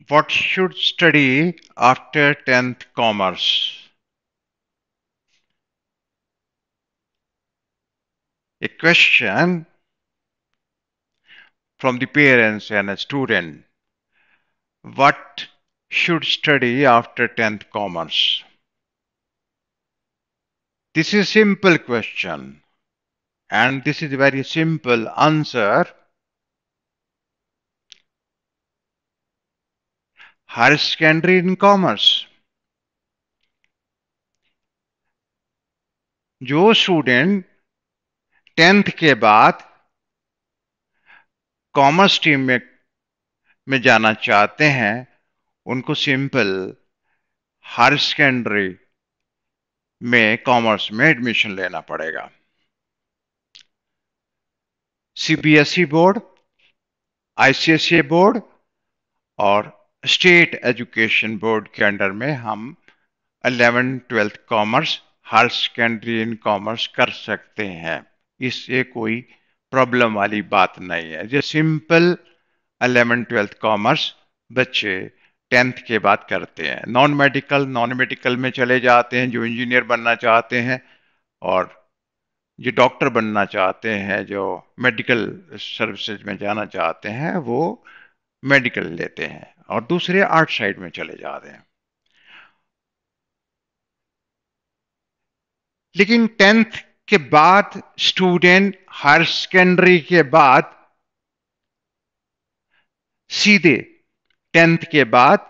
What should study after 10th commerce? A question from the parents and a student. What should study after 10th commerce? This is a simple question and this is a very simple answer. Higher secondary in commerce. जो student 10th के बाद commerce stream में जाना चाहते हैं उनको simple higher secondary में commerce में एडमिशन लेना पड़ेगा। सीबीएसई बोर्ड, आईसीएसई बोर्ड और स्टेट एजुकेशन बोर्ड के अंडर में हम 11th-12th commerce higher secondary in commerce कर सकते हैं। इससे कोई प्रॉब्लम वाली बात नहीं है। जो सिंपल 11th-12th कॉमर्स बच्चे 10th के बाद करते हैं। नॉन मेडिकल में चले जाते हैं जो इंजीनियर बनना चाहते हैं, और जो डॉक्टर बनना चाहते हैं, जो मेडिकल सर्विसेज में जाना चाहते हैं, वो मेडिकल लेते हैं, और दूसरे आर्ट साइड में चले जाते हैं। लेकिन 10th के बाद स्टूडेंट हायर सेकेंडरी के बाद सीधे 10th के बाद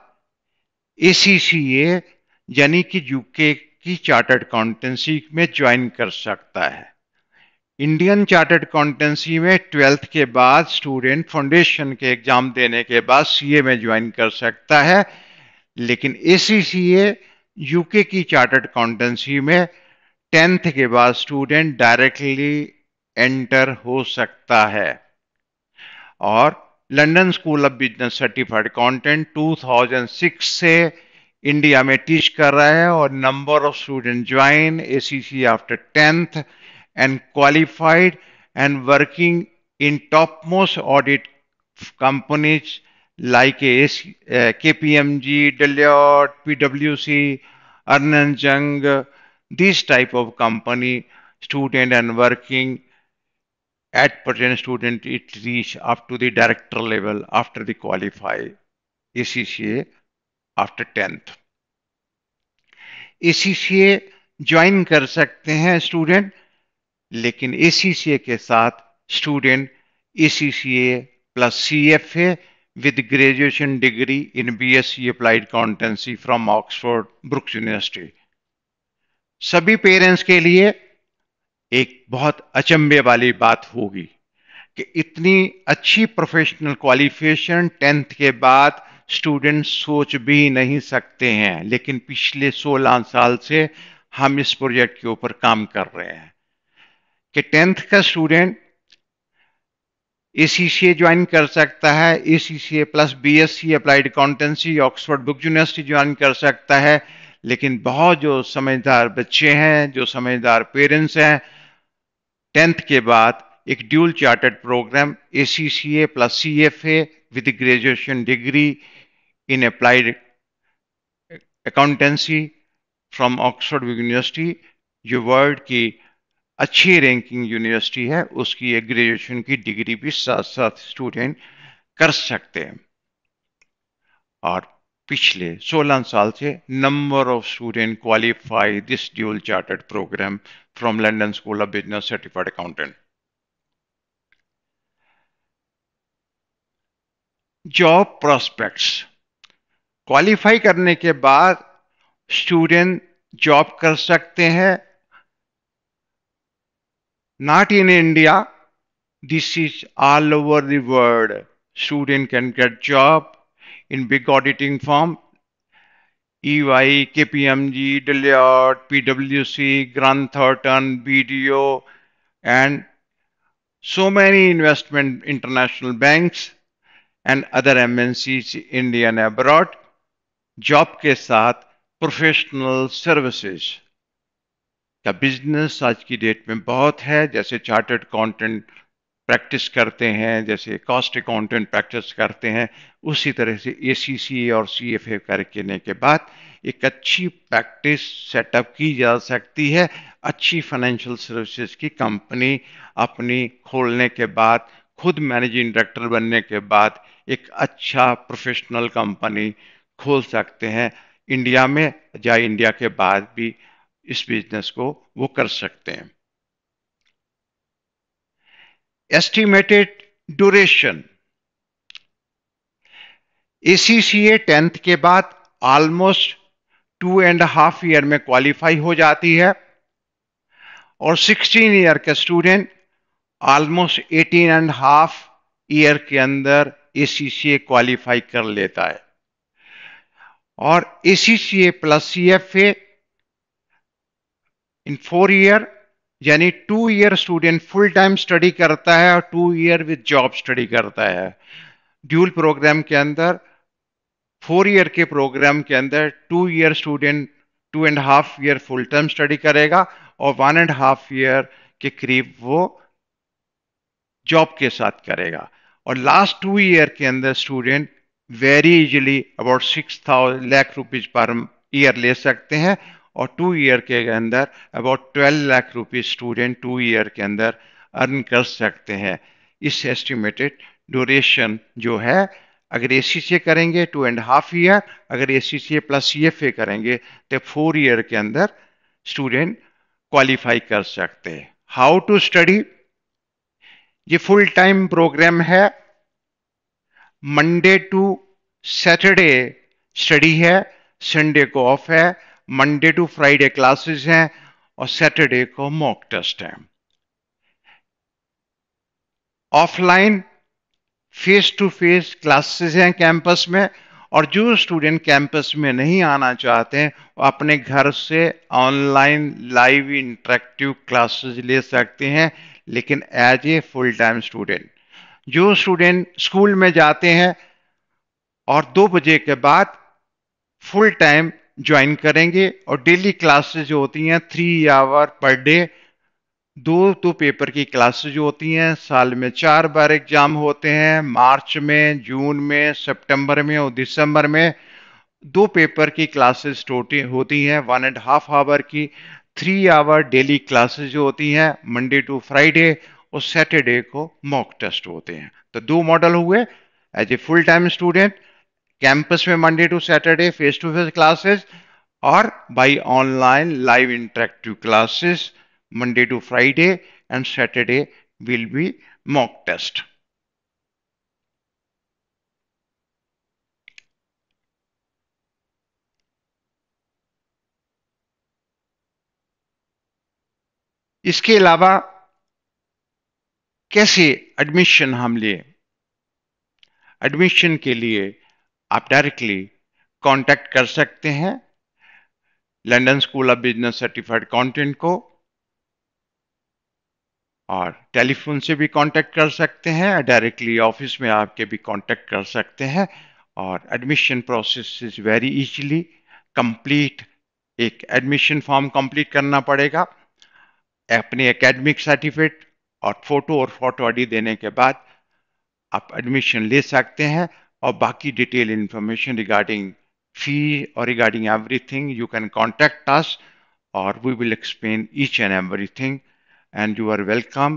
ACCA यानी कि यूके की चार्टर्ड अकाउंटेंसी में ज्वाइन कर सकता है। इंडियन चार्टर्ड अकाउंटेंसी में 12th के बाद स्टूडेंट फाउंडेशन के एग्जाम देने के बाद सीए में ज्वाइन कर सकता है, लेकिन ACCA यूके की चार्टर्ड अकाउंटेंसी में 10th के बाद स्टूडेंट डायरेक्टली एंटर हो सकता है। और London school of business certified accountant 2006 से इंडिया में टीच कर रहा है, और number of student join ACCA after 10th and qualified and working in topmost audit companies like KPMG, Deloitte, PwC, Ernst & Young, this type of company student and working at present student it reach up to the director level after the qualify ACCA after 10th. ACCA join कर सकते हैं student, लेकिन ACCA के साथ student ACCA plus CFA with graduation degree in BSc Applied Accountancy from Oxford Brookes University। सभी parents के लिए एक बहुत अचंभे वाली बात होगी कि इतनी अच्छी प्रोफेशनल क्वालिफिकेशन 10th के बाद स्टूडेंट सोच भी नहीं सकते हैं, लेकिन पिछले 16 साल से हम इस प्रोजेक्ट के ऊपर काम कर रहे हैं कि 10th का स्टूडेंट ACCA ज्वाइन कर सकता है, ACCA plus BSc applied accountancy Oxford book university join कर सकता है। लेकिन बहुत जो समझदार बच्चे हैं, जो समझदार पेरेंट्स हैं, 10th के बाद एक dual chartered programme ACCA plus CFA with graduation degree in applied accountancy from Oxford university, जो वर्ल्ड की अच्छी रैंकिंग यूनिवर्सिटी है, उसकी एक ग्रेजुएशन की डिग्री भी साथ साथ स्टूडेंट कर सकते हैं। और पिछले 16 साल से number of student qualify this dual chartered programme from London school of business certified accountant. Job prospects, qualify करने के बाद स्टूडेंट जॉब कर सकते हैं। Not in India, this is all over the world. Student can get job in big auditing firm, EY, KPMG, Deloitte, PwC, Grant Thornton, BDO, and so many investment international banks and other MNCs India and abroad. Job के साथ professional services का business आज की date में बहुत है, जैसे chartered accountant practice करते हैं, जैसे कॉस्ट अकाउंटेंट प्रैक्टिस करते हैं, उसी तरह से एसीसीए और सीएफए करने के बाद एक अच्छी प्रैक्टिस सेटअप की जा सकती है। अच्छी फाइनेंशियल सर्विसेज की कंपनी अपनी खोलने के बाद, खुद मैनेजिंग डायरेक्टर बनने के बाद एक अच्छा प्रोफेशनल कंपनी खोल सकते हैं इंडिया में, या इंडिया के बाद भी इस बिजनेस को वो कर सकते हैं। एस्टिमेटेड ड्यूरेशन, एसीसीए 10th के बाद ऑलमोस्ट 2.5 ईयर में क्वालिफाई हो जाती है, और 16 ईयर का स्टूडेंट ऑलमोस्ट 18.5 ईयर के अंदर एसीसीए क्वालिफाई कर लेता है। और एसीसीए प्लस सीएफए इन 4 ईयर, यानी 2 year student full time study करता है और 2 ईयर विद जॉब स्टडी करता है। ड्यूल प्रोग्राम के अंदर 4 ईयर के प्रोग्राम के अंदर 2 year student 2.5 year full time study करेगा और 1.5 ईयर के करीब वो जॉब के साथ करेगा। और लास्ट 2 ईयर के अंदर student very easily about 6 lakh rupees per year ले सकते हैं, और 2 ईयर के अंदर about 12 lakh rupees student 2 year के अंदर अर्न कर सकते हैं। इस एस्टिमेटेड ड्यूरेशन जो है, अगर एसीसीए करेंगे 2.5 ईयर, अगर एसीसीए प्लस सीएफए करेंगे तो 4 ईयर के अंदर स्टूडेंट क्वालिफाई कर सकते हैं। हाउ टू स्टडी, ये फुल टाइम प्रोग्राम है, मंडे टू सैटरडे स्टडी है, संडे को ऑफ है, मंडे टू फ्राइडे क्लासेस हैं और सैटरडे को मॉक टेस्ट है। Offline face to face classes हैं कैंपस में, और जो स्टूडेंट कैंपस में नहीं आना चाहते हैं वो अपने घर से ऑनलाइन लाइव इंटरेक्टिव क्लासेस ले सकते हैं, लेकिन as a full time student. जो स्टूडेंट स्कूल में जाते हैं और 2 बजे के बाद फुल टाइम ज्वाइन करेंगे, और डेली क्लासेस जो होती हैं 3 आवर पर डे, दो पेपर की क्लासेज होती हैं, साल में 4 बार एग्जाम होते हैं, मार्च में, जून में, सितंबर में और दिसंबर में। 2 पेपर की क्लासेस होती हैं 1.5 आवर की, 3 आवर डेली क्लासेज होती हैं मंडे टू फ्राइडे, और सैटरडे को मॉक टेस्ट होते हैं। तो 2 मॉडल हुए, as a full time student campus में Monday to Saturday face to face classes, और by online live interactive classes Monday to Friday, and Saturday will be mock test. इसके अलावा कैसे एडमिशन हम लिए, एडमिशन के लिए आप डायरेक्टली कांटेक्ट कर सकते हैं London school of business certified accountant को, और टेलीफोन से भी कांटेक्ट कर सकते हैं, डायरेक्टली ऑफिस में आके भी कांटेक्ट कर सकते हैं। और admission process is very easily complete. एक एडमिशन फॉर्म कंप्लीट करना पड़ेगा, अपने एकेडमिक सर्टिफिकेट और फोटो आईडी देने के बाद आप एडमिशन ले सकते हैं। और बाकी डिटेल इंफॉर्मेशन रिगार्डिंग फी और regarding everything you can contact us, और we will explain each and everything, and you are welcome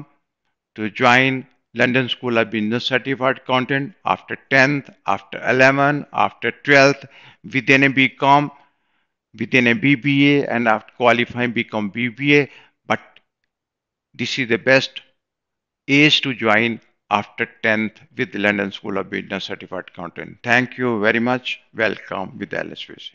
to join London School of Business Certified Accountant after 10th, after 11th, after 12th, within a BCom, within a BBA, and after qualifying BCom BBA. But this is the best age to join after 10th with London School of Business Certified Accountant. Thank you very much. Welcome with LSPC.